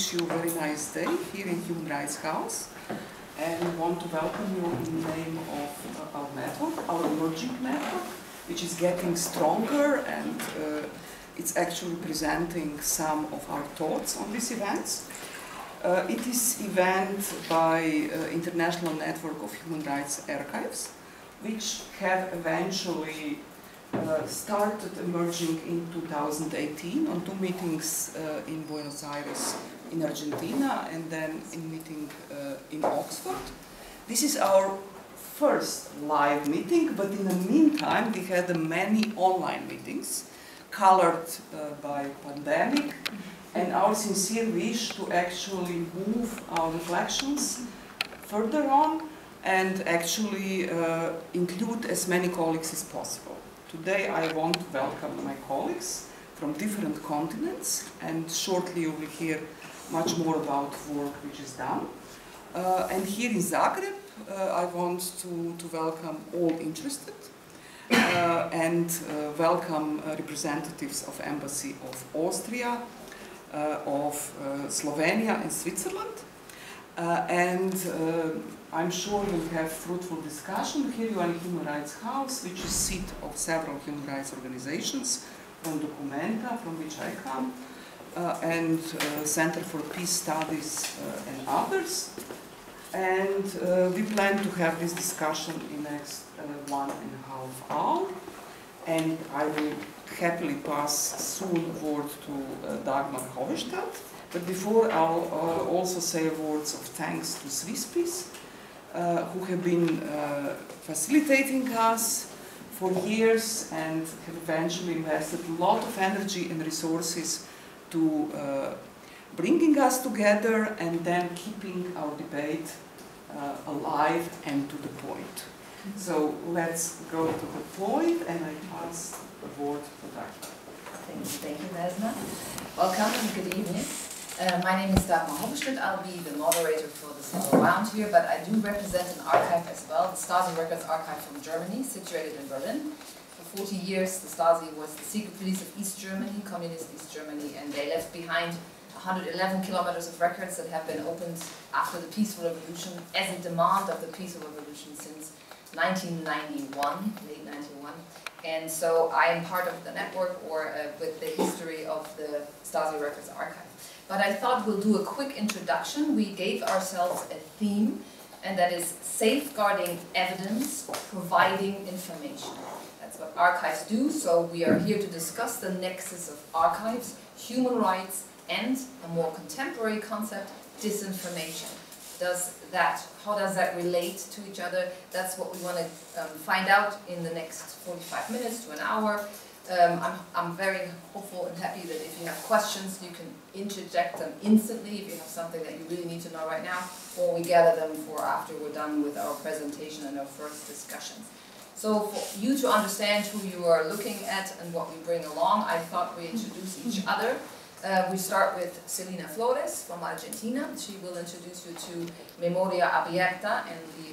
wish you a very nice day here in Human Rights House, and want to welcome you in the name of our network, our emerging network, which is getting stronger, and it's actually presenting some of our thoughts on these events. It is an event by International Network of Human Rights Archives, which have eventually started emerging in 2018 on 2 meetings in Buenos Aires in Argentina, and then in meeting in Oxford. This is our first live meeting, but in the meantime we had many online meetings colored by pandemic, and our sincere wish to actually move our reflections further on and actually include as many colleagues as possible. Today I want to welcome my colleagues from different continents, and shortly you will hear much more about work which is done. And here in Zagreb I want to welcome all interested and welcome representatives of Embassy of Austria, of Slovenia and Switzerland. And I'm sure we'll have fruitful discussion. Here you are in Human Rights House, which is seat of several human rights organizations, from Documenta, from which I come, and Center for Peace Studies and others. And we plan to have this discussion in the next 1.5 hours. And I will happily pass soon word to Dagmar Hovestädt. But before, I'll also say words of thanks to Swiss Peace, who have been facilitating us for years and have eventually invested a lot of energy and resources to bringing us together and then keeping our debate alive and to the point. So let's go to the point, and I pass the word to Dagmar. Thank you, Vesna. Welcome and good evening. My name is Dagmar Hovestädt. I'll be the moderator for this little round here, but I do represent an archive as well, the Stasi Records Archive from Germany, situated in Berlin. For 40 years, the Stasi was the secret police of East Germany, communist East Germany, and they left behind 111 kilometers of records that have been opened after the peaceful revolution as a demand of the peaceful revolution since 1991, late 91. And so I am part of the network, or with the history of the Stasi Records Archive. But I thought we'll do a quick introduction. We gave ourselves a theme, and that is safeguarding evidence, providing information. That's what archives do, so we are here to discuss the nexus of archives, human rights, and a more contemporary concept, disinformation. How does that relate to each other? That's what we want to find out in the next 45 minutes to an hour. I'm very hopeful and happy that if you have questions, you can interject them instantly if you have something that you really need to know right now, or we gather them for after we're done with our presentation and our first discussions. So for you to understand who you are looking at and what we bring along, I thought we introduce each other. We start with Flores from Argentina. She will introduce you to Memoria, Abierta, and the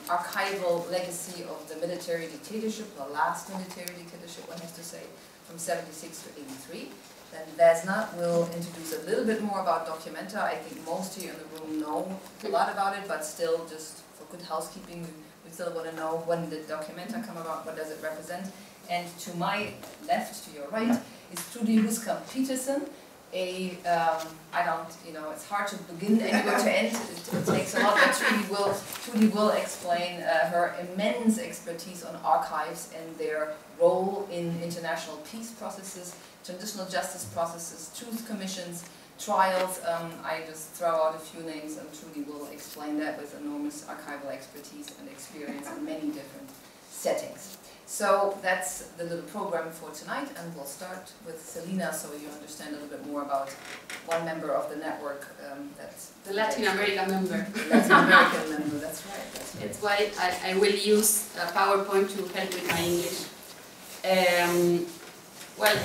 archival legacy of the military dictatorship, the last military dictatorship, one has to say, from 76 to 83. Then Vesna will introduce a little bit more about Documenta. I think most here in the room know a lot about it, but still, just for good housekeeping, we still want to know, when did Documenta come about, what does it represent? And to my left, to your right, is Trudy Peterson. It's hard to begin anywhere to end. It takes a lot, but Trudy will explain her immense expertise on archives and their role in international peace processes, transitional justice processes, truth commissions, trials. I just throw out a few names, and Trudy will explain that with enormous archival expertise and experience in many different settings. So that's the little program for tonight, and we'll start with Celinom, so you understand a little bit more about one member of the network. That's the Latin American member. The Latin American member, that's right. That's right. It's why I will use PowerPoint to help with my English. Well,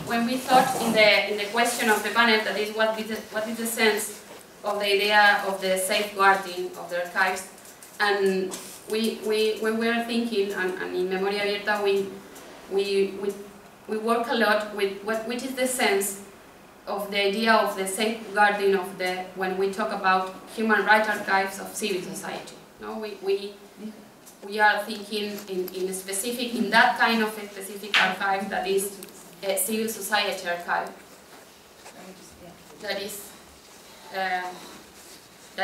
when we thought in the question of the panel, that is what is the sense of the idea of the safeguarding of the archives, and when we are thinking, and in Memoria Abierta we work a lot with which is the sense of the idea of the safeguarding of the, when we talk about human rights archives of civil society. No, we are thinking in that kind of a specific archive that is a civil society archive. That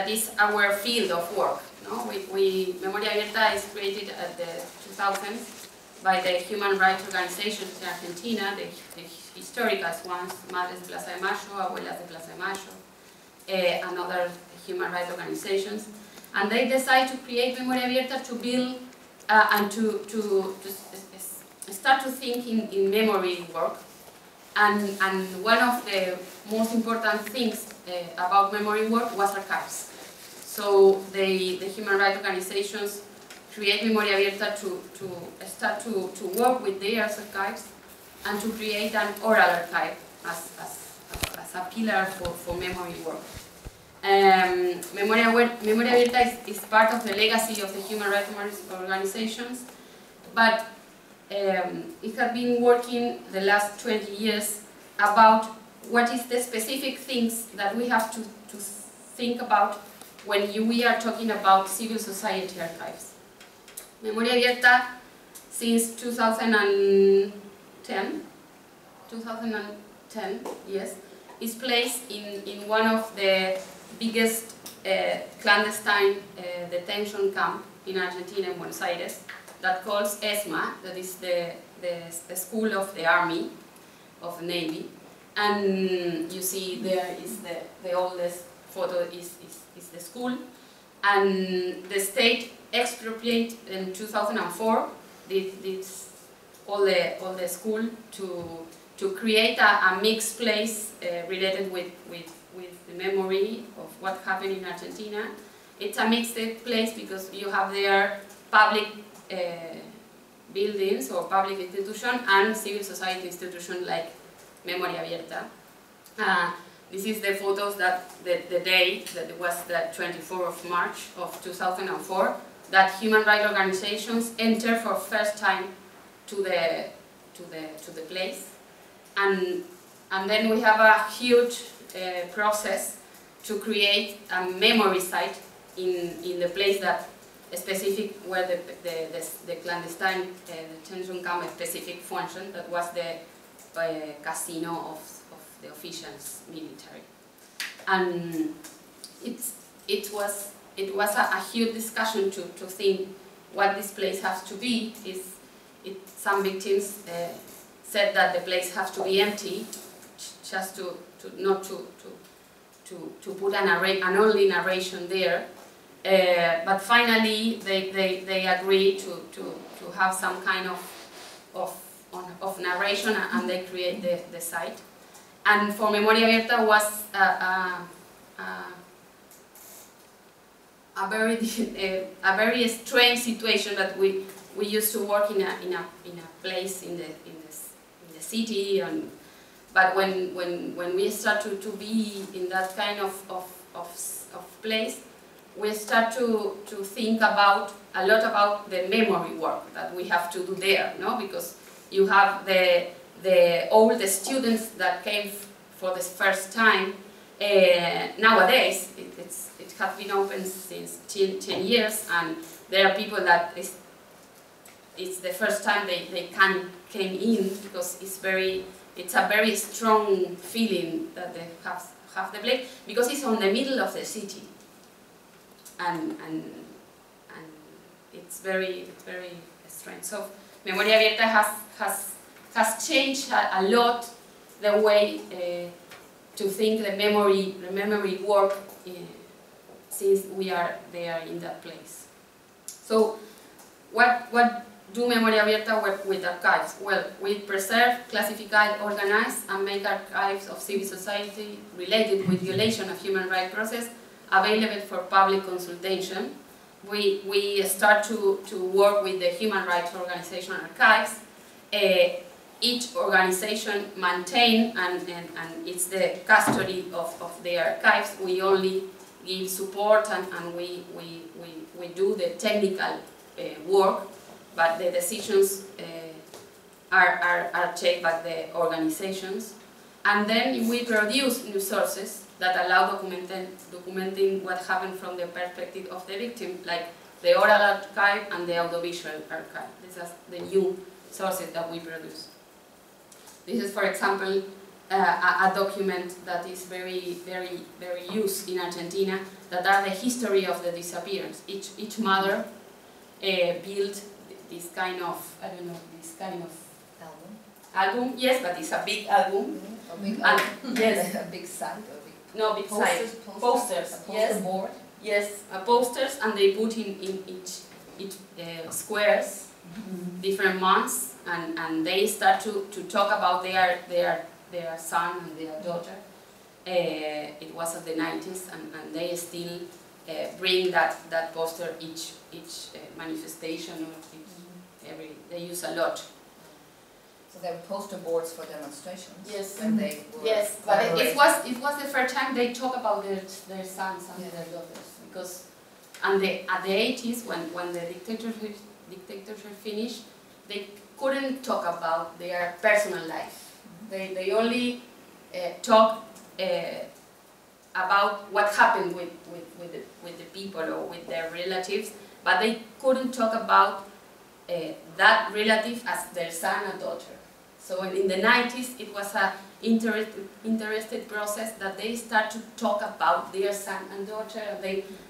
is our field of work. No? Memoria Abierta is created at the 2000s by the human rights organizations in Argentina, the historical ones, Madres de Plaza de Mayo, Abuelas de Plaza de Mayo, and other human rights organizations. And they decide to create Memoria Abierta to build and to start to think in memory work. And one of the most important things about memory work was archives. So the human rights organizations create Memoria Abierta to start to work with their archives and to create an oral archive as a pillar for memory work. Memoria Abierta is part of the legacy of the human rights organizations, but it has been working the last 20 years about what is the specific things that we have to think about when we are talking about civil society archives. Memoria Abierta, since 2010, yes, is placed in one of the biggest clandestine detention camp in Argentina, in Buenos Aires, that calls ESMA, that is the school of the army, of the navy. And you see there is the oldest photo is the school. And the state expropriated in 2004 all the school to create a mixed place related with the memory of what happened in Argentina. It's a mixed place because you have there public buildings or public institutions and civil society institutions like Memoria Abierta. This is the photos that the day that was the 24th of March of 2004 that human rights organizations enter for first time to the place, and then we have a huge process to create a memory site in the place that specific where the clandestine detention camp specific function, that was the casino of the officials military. And it was a huge discussion to think what this place has to be. Some victims said that the place has to be empty, just not to put an only narration there. But finally, they agreed to have some kind of narration, and they create the site. And for Memoria Abierta was a very strange situation that we used to work in a place in the city, but when we start to be in that kind of place, we start to think a lot about the memory work that we have to do there, no? Because you have all the students that came for the first time. Nowadays, it has been open since 10 years, and there are people that it's the first time they came in, because it's a very strong feeling that they have the place, because it's on the middle of the city, and it's very strange. So Memoria Abierta has changed a lot the way to think the memory work since we are there in that place. So what do Memoria Abierta work with archives? Well, we preserve, classify, organize, and make archives of civil society related with violation of human rights process available for public consultation. We start to work with the human rights organization archives. Each organization maintain and it's the custody of the archives. We only give support and we do the technical work, but the decisions are taken by the organizations. And then we produce new sources that allow documenting what happened from the perspective of the victim, like the oral archive and the audiovisual archive. These are the new sources that we produce. This is, for example, a document that is very used in Argentina, that are the history of the disappearance. Each mother built this kind of, I don't know, this kind of album. Yes, but it's a big album. A big yes, a big site. No, big posters, site. Posters. A poster yes. board. Yes, posters, and they put in each squares different months, and they start to talk about their son and their daughter. It was at the 90s, and they still bring that poster each manifestation or they use a lot. So there were poster boards for demonstrations. Yes. And they were but it was the first time they talk about their sons and their daughters, because at the 80s when the dictatorship finished, they couldn't talk about their personal life. They only talk about what happened with the people or with their relatives, but they couldn't talk about that relative as their son and daughter. So in the 90s, it was an interested process that they start to talk about their son and daughter, and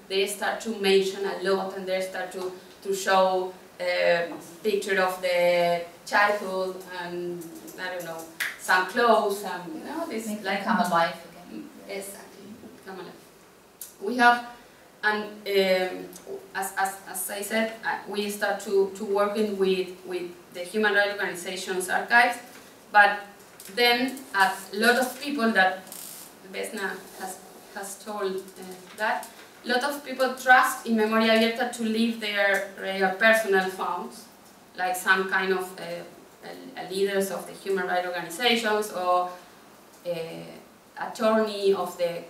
they start to mention a lot, and they start to show picture of the childhood, and I don't know, some clothes, this like come alive again. Exactly, come alive. We have, and as I said, we start to working with the human rights organizations archives, but then a lot of people that Vesna has told that, a lot of people trust in Memoria Abierta to leave their personal funds, like some kind of leaders of the human rights organizations or attorney of the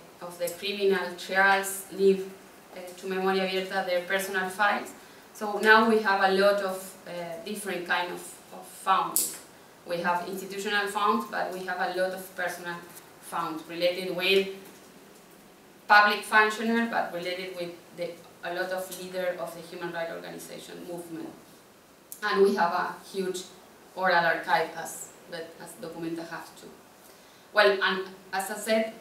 criminal trials leave to Memoria Abierta their personal files. So now we have a lot of different kind of funds. We have institutional funds, but we have a lot of personal funds related with public functionaries, but related with a lot of leaders of the human rights organization movement. And we have a huge oral archive as Documenta has too. Well, and as I said,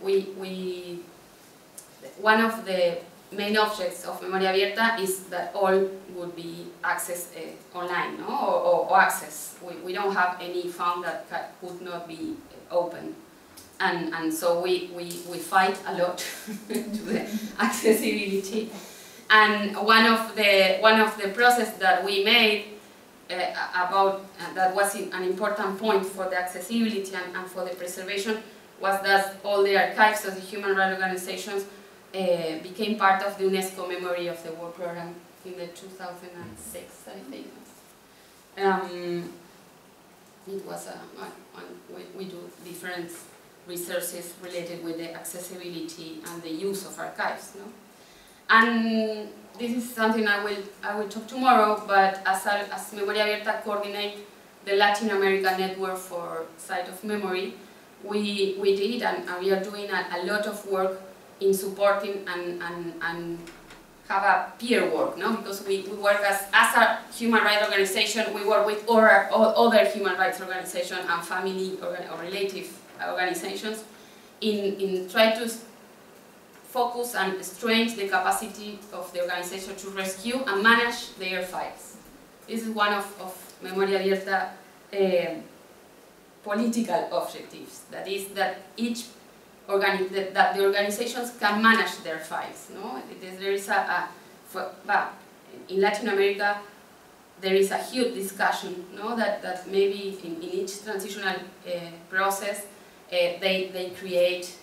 one of the main objects of Memoria Abierta is that all would be accessed online, no? or access. We don't have any fund that could not be open. And so we fight a lot to the accessibility. And one of the process that we made about that was an important point for the accessibility and for the preservation was that all the archives of the human rights organizations became part of the UNESCO Memory of the World Program in the 2006, I think. It was we do different resources related with the accessibility and the use of archives, no? And this is something I will talk tomorrow. But as Memoria Abierta coordinate the Latin American network for Site of Memory, we did and we are doing a lot of work in supporting and have a peer work, no? Because we work as a human rights organization, we work with other human rights organizations and family or relative organizations in trying to focus and strengthen the capacity of the organization to rescue and manage their files. This is one of Memoria Abierta political objectives. That is that that the organizations can manage their files. No, there is in Latin America there is a huge discussion. No, that maybe in each transitional process they create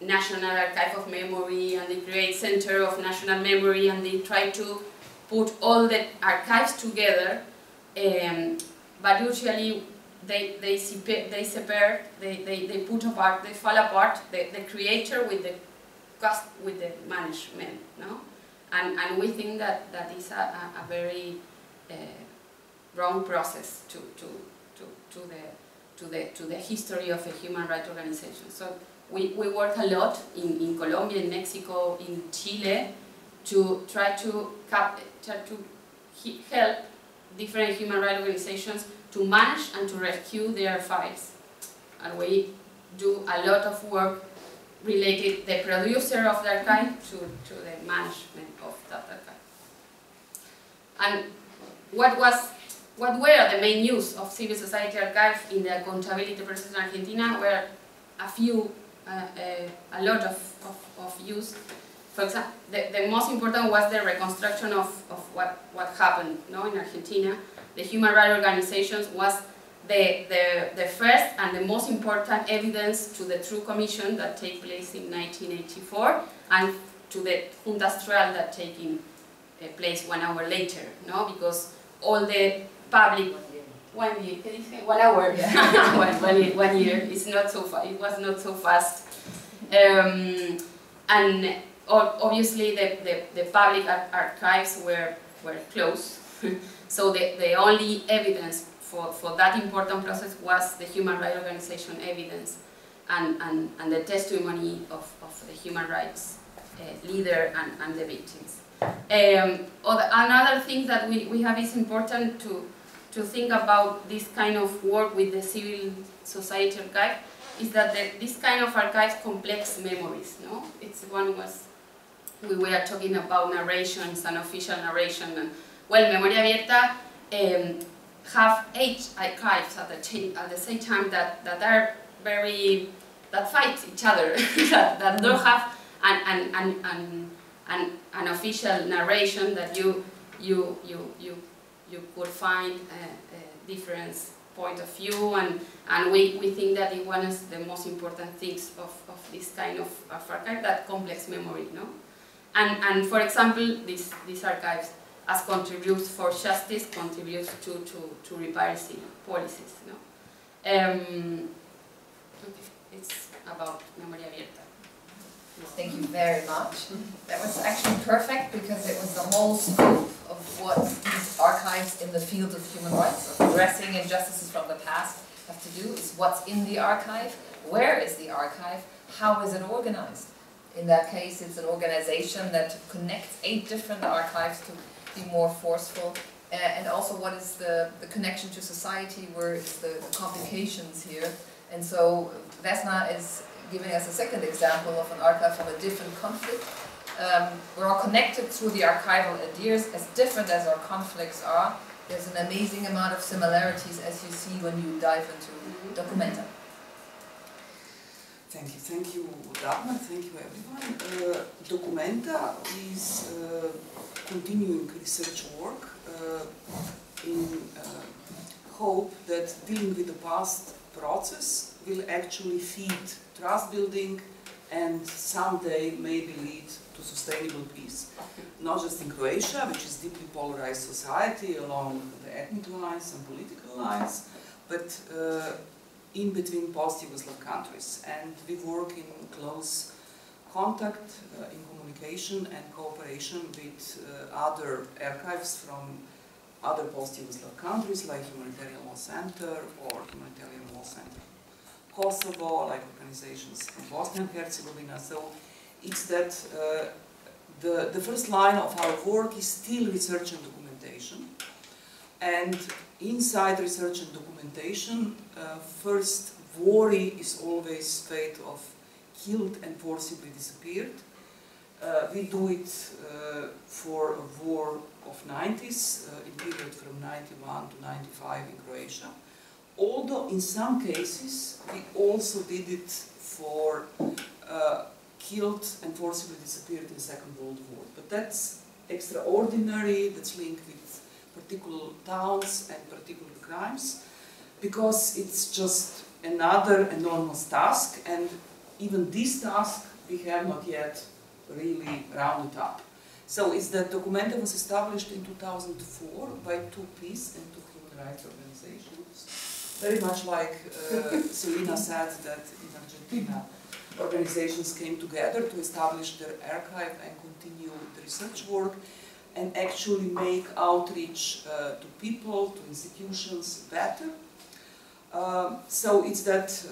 National Archive of Memory and they create Center of National Memory and they try to put all the archives together, but usually they separate, they put apart, they fall apart the creator with the management, no? And we think that is a very wrong process to to the history of a human rights organization. So we work a lot in Colombia, in Mexico, in Chile, to try to help different human rights organizations to manage and to rescue their files. And we do a lot of work related the producer of the archive to the management of that archive. And what were the main use of civil society archive in the accountability process in Argentina? Were a lot of use. For example, the most important was the reconstruction of what happened, no, in Argentina. The human rights organizations was the first and the most important evidence to the True Commission that take place in 1984 and to the Juntas trial that taking place 1 hour later, no? Because all the public 1 year, 1 hour, yeah. one year. It's not so fast. It was not so fast, and obviously the public archives were closed. So the only evidence for that important process was the human rights organization evidence and the testimony of the human rights leader and the victims. Another thing that we have is important to think about this kind of work with the civil society archive is that this kind of archives complex memories. No, it's we were talking about narrations and official narration, and well, Memoria Abierta have 8 archives at the same time that fight each other, that don't have an official narration that you could find a different point of view, and we think that it's one of the most important things of this kind of archive, that complex memory, no? And for example, these archives as contributes for justice, contributes to reparacy policies, no? Okay, it's about Memoria Abierta. Thank you very much. That was actually perfect because it was the whole scope of what these archives in the field of human rights, of addressing injustices from the past, have to do. Is what's in the archive, where is the archive, how is it organized? In that case, it's an organization that connects 8 different archives to be more forceful, and also what is the connection to society, where is the complications here. And so Vesna is giving us a second example of an archive from a different conflict. We're all connected through the archival ideas, as different as our conflicts are. There's an amazing amount of similarities, as you see when you dive into Documenta. Thank you, Dagmar. Thank you, everyone. Documenta is continuing research work in hope that dealing with the past process will actually feed trust building and someday maybe lead to sustainable peace. Not just in Croatia, which is a deeply polarized society along the ethnic lines and political lines, but in between post-Yugoslav countries. And we work in close contact, in communication and cooperation with other archives from other post-Yugoslav countries like Humanitarian Law Center or Humanitarian Law Center Kosovo, like organizations from Bosnia and Herzegovina. So it's that the first line of our work is still research and documentation. And inside research and documentation, first worry is always fate of killed and forcibly disappeared. We do it for a war of 90s, in period from 91 to 95 in Croatia. Although in some cases we also did it for killed and forcibly disappeared in the Second World War. But that's extraordinary, that's linked with particular towns and particular crimes, because it's just another enormous task, and even this task we have not yet really rounded up. So it's that Documenta was established in 2004 by 2 peace and 2 human rights organizations. Very much like Selina said that in Argentina, organizations came together to establish their archive and continue the research work and actually make outreach to people, to institutions better. So it's that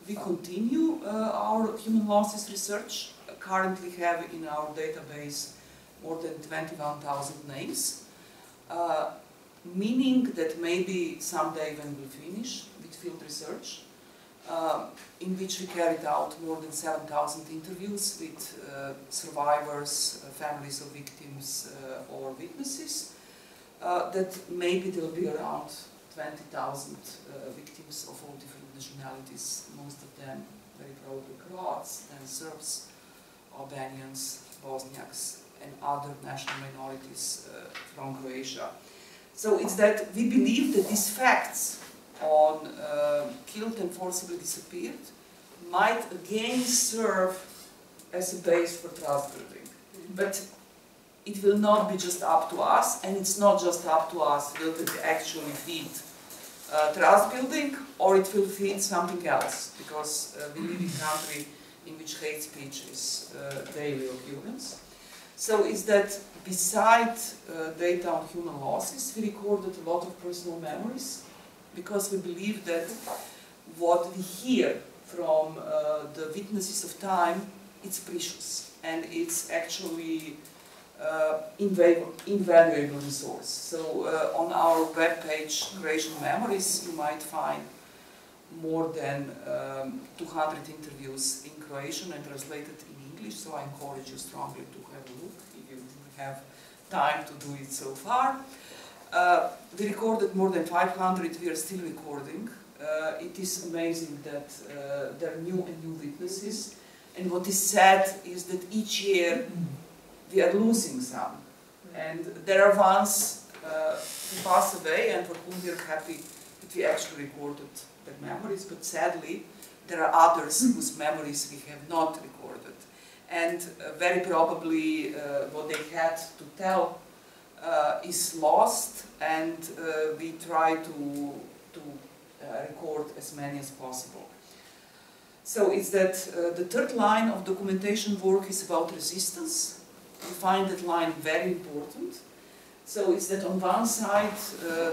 we continue our human losses research. Currently have in our database more than 21,000 names, meaning that maybe someday when we finish with field research, in which we carried out more than 7,000 interviews with survivors, families of victims or witnesses, that maybe there will be around 20,000 victims of all different nationalities, most of them very probably Croats, then Serbs, Albanians, Bosniaks, and other national minorities from Croatia. So it's that we believe that these facts on killed and forcibly disappeared might again serve as a base for trust building. But it will not be just up to us, and it's not just up to us will it actually feed trust building, or it will feed something else, because we live in a country in which hate speech is daily occurrence. So it's that beside data on human losses, we recorded a lot of personal memories, because we believe that what we hear from the witnesses of time, it's precious, and it's actually invaluable resource. So on our webpage, Croatian Memories, you might find more than 200 interviews in Croatian and translated in English, so I encourage you strongly to have a look if you didn't have time to do it so far. We recorded more than 500, we are still recording. It is amazing that there are new and new witnesses, and what is sad is that each year we are losing some. And there are ones who pass away and for whom we are happy that we actually recorded their memories, but sadly there are others whose memories we have not recorded. And very probably what they had to tell is lost, and we try to record as many as possible. So it's that the third line of documentation work is about resistance. We find that line very important. So it's that on one side,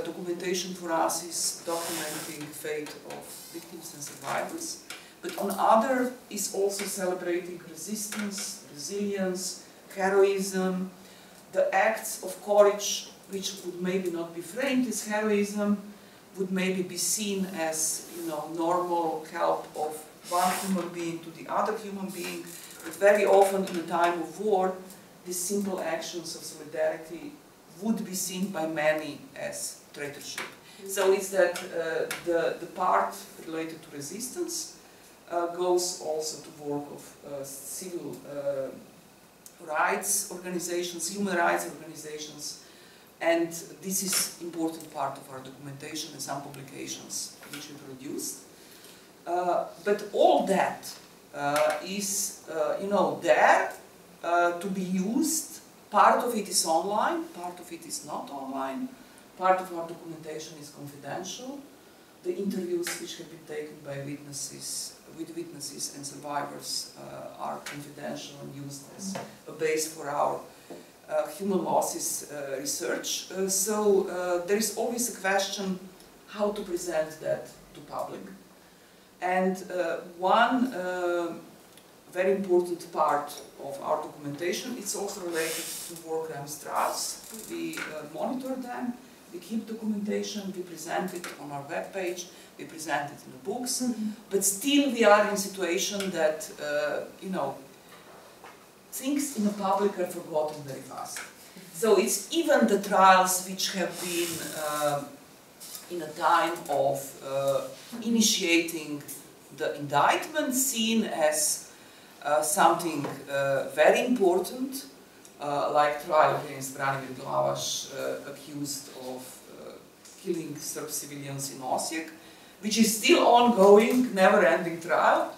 documentation for us is documenting the fate of victims and survivors, but on other is also celebrating resistance, resilience, heroism, the acts of courage which would maybe not be framed as heroism, would maybe be seen as, you know, normal help of one human being to the other human being, but very often in a time of war, these simple actions of solidarity would be seen by many as traitorship. So it's that the part related to resistance goes also to work of civil rights organizations, human rights organizations, and this is important part of our documentation and some publications which we produced. But all that is, you know, there to be used. Part of it is online, part of it is not online, part of our documentation is confidential. The interviews which have been taken by witnesses, with witnesses and survivors are confidential and used as a base for our human losses research. So there is always a question how to present that to public. And one very important part of our documentation, it's also related to war crimes trials. We monitor them, we keep documentation, we present it on our webpage, we present it in the books, but still we are in a situation that, you know, things in the public are forgotten very fast. So it's even the trials which have been in a time of initiating the indictment seen as something very important, like trial against Branimir Glavaš, accused of killing Serb civilians in Osijek, which is still ongoing, never-ending trial,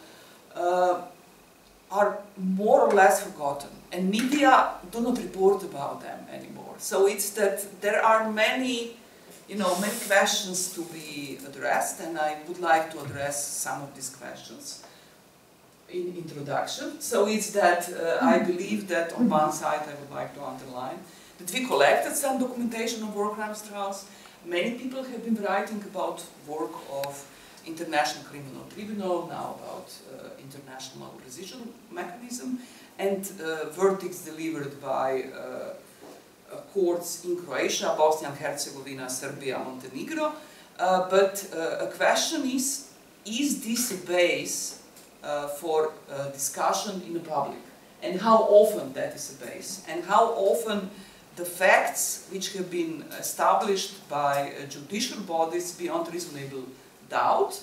are more or less forgotten, and media do not report about them anymore. So it's that there are many, you know, many questions to be addressed, and I would like to address some of these questions in introduction. So it's that I believe that on one side I would like to underline that we collected some documentation of war crimes trials, many people have been writing about work of International Criminal Tribunal, now about international residual mechanism, and verdicts delivered by courts in Croatia, Bosnia and Herzegovina, Serbia, Montenegro. But a question is this a base for discussion in the public? And how often that is a base? And how often the facts which have been established by judicial bodies beyond reasonable doubt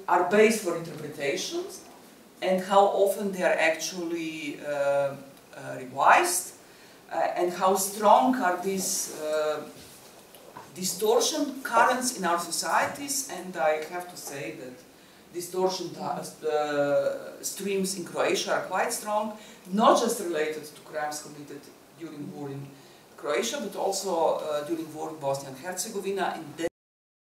are based for interpretations, and how often they are actually revised, and how strong are these distortion currents in our societies. And I have to say that distortion streams in Croatia are quite strong, not just related to crimes committed during war in Croatia, but also during war in Bosnia and Herzegovina. And